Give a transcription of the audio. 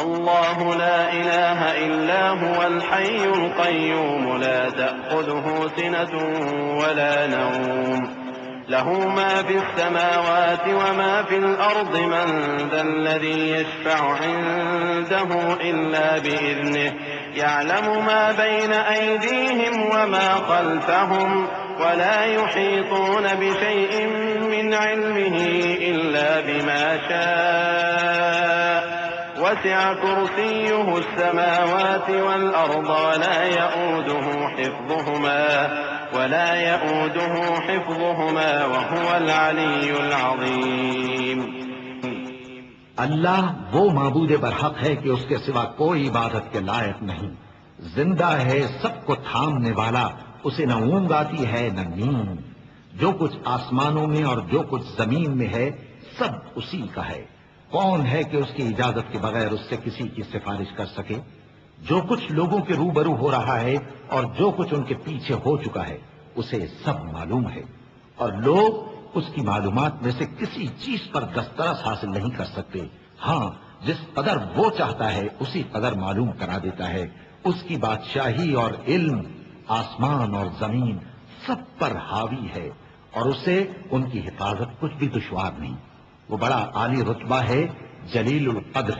الله لا إله إلا هو الحي القيوم لا تأخذه سنة ولا نوم له ما في السماوات وما في الأرض من ذا الذي يشفع عنده إلا بإذنه يعلم ما بين أيديهم وما خلفهم ولا يحيطون بشيء من علمه إلا بما شاء وسع كرسيه السماوات والأرض ولا يؤوده حفظهما وهو العلي العظيم. اللہ وہ معبود برحق ہے کہ اس کے سوا کوئی عبادت کے لائق نہیں، زندہ ہے، سب کو تھامنے والا، اسے نہ اونگ آتی ہے نہ نیند، جو کچھ آسمانوں میں اور جو کچھ زمین میں ہے سب اسی کا ہے۔ کون ہے کہ اس کی اجازت کے بغیر اس سے کسی کی سفارش کر سکے؟ جو کچھ لوگوں کے روبرو ہو رہا ہے اور جو کچھ ان کے پیچھے ہو چکا ہے اسے سب معلوم ہے، اور لوگ اس کی معلومات میں سے کسی چیز پر دسترس حاصل نہیں کر سکتے۔ ہاں، جس قدر وہ چاہتا ہے اسی قدر معلوم کرا دیتا ہے۔ اس کی بادشاہی اور علم آسمان اور زمین سب پر حاوی ہے، اور اسے ان کی حفاظت کچھ بھی دشوار نہیں۔ وہ بڑا عالی رتبہ ہے، جلیل القدر ہے۔